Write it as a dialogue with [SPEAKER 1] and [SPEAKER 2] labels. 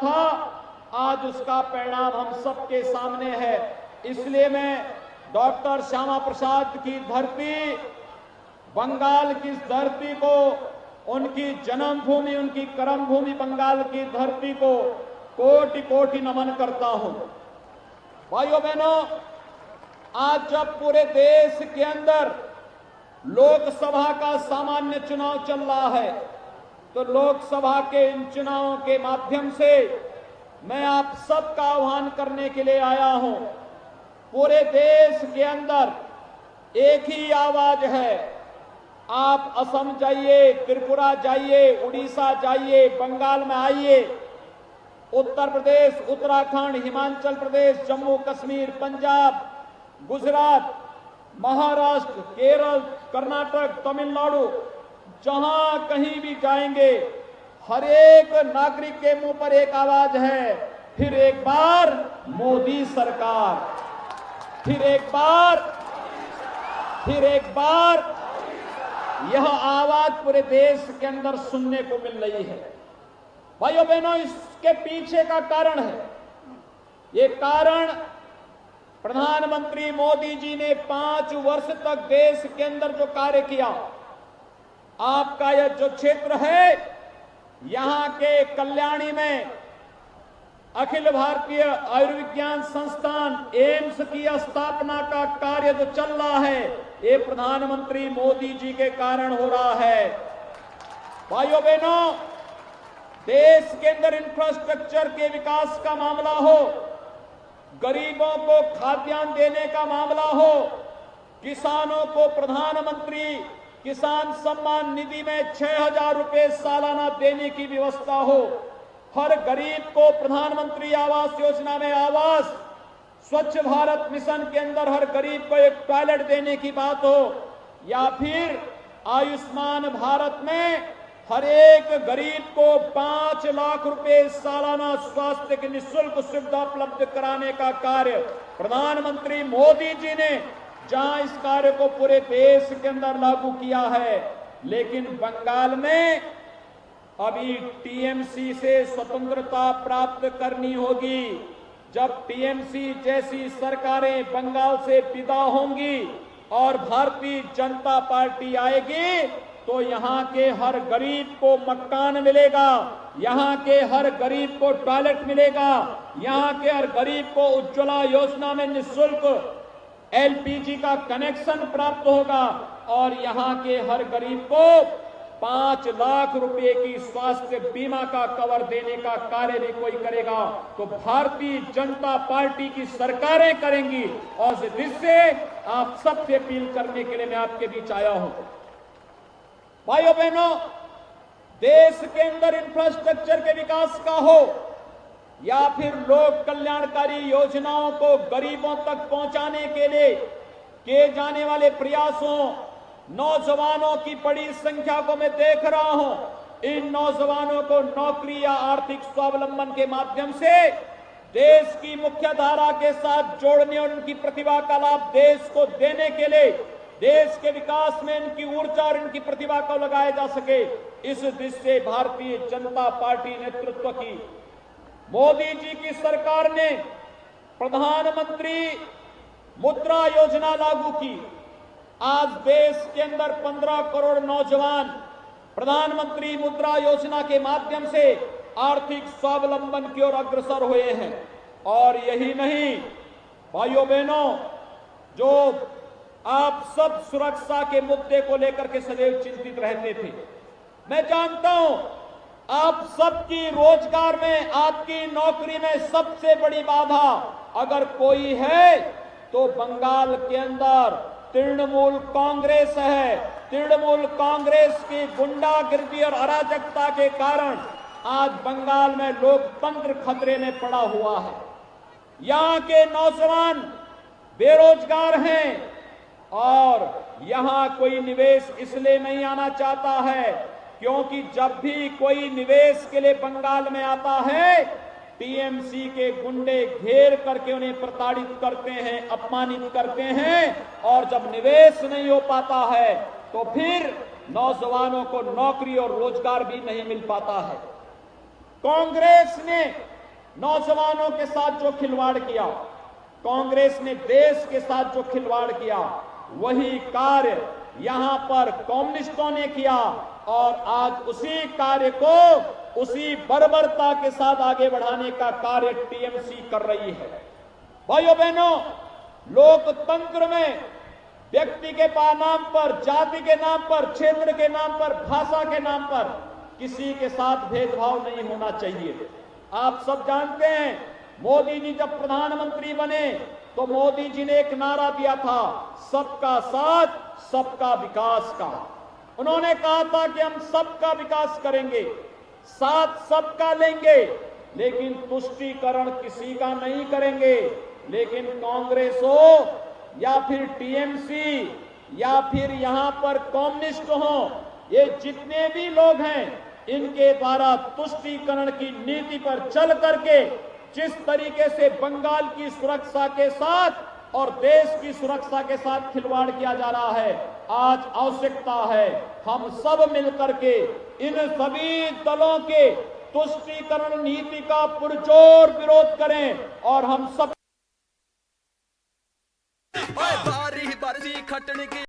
[SPEAKER 1] था, आज उसका परिणाम हम सबके सामने है। इसलिए मैं डॉक्टर श्यामा प्रसाद की धरती, बंगाल की इस धरती को, उनकी जन्मभूमि, उनकी कर्मभूमि बंगाल की धरती को कोटि कोटि नमन करता हूं। भाइयों बहनों, आज जब पूरे देश के अंदर लोकसभा का सामान्य चुनाव चल रहा है, तो लोकसभा के इन चुनावों के माध्यम से मैं आप सबका आह्वान करने के लिए आया हूं। पूरे देश के अंदर एक ही आवाज है, आप असम जाइए, त्रिपुरा जाइए, उड़ीसा जाइए, बंगाल में आइए, उत्तर प्रदेश, उत्तराखंड, हिमाचल प्रदेश, जम्मू कश्मीर, पंजाब, गुजरात, महाराष्ट्र, केरल, कर्नाटक, तमिलनाडु, जहां कहीं भी जाएंगे, हर एक नागरिक के मुंह पर एक आवाज है, फिर एक बार मोदी सरकार, फिर एक बार यह आवाज पूरे देश के अंदर सुनने को मिल रही है। भाइयों बहनों, इसके पीछे का कारण है, ये कारण प्रधानमंत्री मोदी जी ने 5 वर्ष तक देश के अंदर जो कार्य किया। आपका यह जो क्षेत्र है, यहां के कल्याणी में अखिल भारतीय आयुर्विज्ञान संस्थान एम्स की स्थापना का कार्य जो चल रहा है, ये प्रधानमंत्री मोदी जी के कारण हो रहा है। भाइयों बहनों, देश के अंदर इंफ्रास्ट्रक्चर के विकास का मामला हो, गरीबों को खाद्यान्न देने का मामला हो, किसानों को प्रधानमंत्री किसान सम्मान निधि में 6,000 रुपए सालाना देने की व्यवस्था हो, हर गरीब को प्रधानमंत्री आवास योजना में आवास, स्वच्छ भारत मिशन के अंदर हर गरीब को एक टॉयलेट देने की बात हो, या फिर आयुष्मान भारत में हर एक गरीब को 5 लाख रुपए सालाना स्वास्थ्य की निःशुल्क सुविधा उपलब्ध कराने का कार्य प्रधानमंत्री मोदी जी ने जहां इस कार्य को पूरे देश के अंदर लागू किया है, लेकिन बंगाल में अभी टीएमसी से स्वतंत्रता प्राप्त करनी होगी। जब टीएमसी जैसी सरकारें बंगाल से विदा होंगी और भारतीय जनता पार्टी आएगी, तो यहां के हर गरीब को मकान मिलेगा, यहां के हर गरीब को टॉयलेट मिलेगा, यहां के हर गरीब को उज्ज्वला योजना में निःशुल्क एलपीजी का कनेक्शन प्राप्त होगा, और यहां के हर गरीब को 5 लाख रुपए की स्वास्थ्य बीमा का कवर देने का कार्य भी कोई करेगा तो भारतीय जनता पार्टी की सरकारें करेंगी। और जिससे आप सबसे अपील करने के लिए मैं आपके बीच आया हूं। भाइयों बहनों, देश के अंदर इंफ्रास्ट्रक्चर के विकास का हो या फिर लोक कल्याणकारी योजनाओं को गरीबों तक पहुंचाने के लिए किए जाने वाले प्रयासों, नौजवानों की बड़ी संख्या को मैं देख रहा हूं। इन नौजवानों को नौकरी या आर्थिक स्वावलंबन के माध्यम से देश की मुख्य धारा के साथ जोड़ने और उनकी प्रतिभा का लाभ देश को देने के लिए देश के विकास में इनकी ऊर्जा और इनकी प्रतिभा को लगाया जा सके, इस दृष्टि से भारतीय जनता पार्टी नेतृत्व की मोदी जी की सरकार ने प्रधानमंत्री मुद्रा योजना लागू की। आज देश के अंदर 15 करोड़ नौजवान प्रधानमंत्री मुद्रा योजना के माध्यम से आर्थिक स्वावलंबन की ओर अग्रसर हुए हैं। और यही नहीं भाइयों बहनों, जो आप सब सुरक्षा के मुद्दे को लेकर के सदैव चिंतित रहते थे, मैं जानता हूं आप सबकी रोजगार में, आपकी नौकरी में सबसे बड़ी बाधा अगर कोई है तो बंगाल के अंदर तृणमूल कांग्रेस है। तृणमूल कांग्रेस की गुंडागिर्दी और अराजकता के कारण आज बंगाल में लोकतंत्र खतरे में पड़ा हुआ है। यहां के नौजवान बेरोजगार हैं और यहां कोई निवेश इसलिए नहीं आना चाहता है क्योंकि जब भी कोई निवेश के लिए बंगाल में आता है, टीएमसी के गुंडे घेर करके उन्हें प्रताड़ित करते हैं, अपमानित करते हैं, और जब निवेश नहीं हो पाता है तो फिर नौजवानों को नौकरी और रोजगार भी नहीं मिल पाता है। कांग्रेस ने नौजवानों के साथ जो खिलवाड़ किया, कांग्रेस ने देश के साथ जो खिलवाड़ किया, वही कार्य यहां पर कम्युनिस्टों ने किया और आज उसी कार्य को उसी बर्बरता के साथ आगे बढ़ाने का कार्य टीएमसी कर रही है। भाइयों बहनों, लोकतंत्र में व्यक्ति के नाम पर, जाति के नाम पर, क्षेत्र के नाम पर, भाषा के नाम पर किसी के साथ भेदभाव नहीं होना चाहिए। आप सब जानते हैं, मोदी जी जब प्रधानमंत्री बने तो मोदी जी ने एक नारा दिया था, सबका साथ सबका विकास का। उन्होंने कहा था कि हम सबका विकास करेंगे, साथ सबका लेंगे, लेकिन तुष्टीकरण किसी का नहीं करेंगे। लेकिन कांग्रेस हो या फिर टीएमसी या फिर यहां पर कम्युनिस्ट हो, ये जितने भी लोग हैं, इनके द्वारा तुष्टीकरण की नीति पर चल करके जिस तरीके से बंगाल की सुरक्षा के साथ और देश की सुरक्षा के साथ खिलवाड़ किया जा रहा है, आज आवश्यकता है हम सब मिलकर के इन सभी दलों के तुष्टीकरण नीति का पुरजोर विरोध करें और हम सब
[SPEAKER 2] बारी खटने की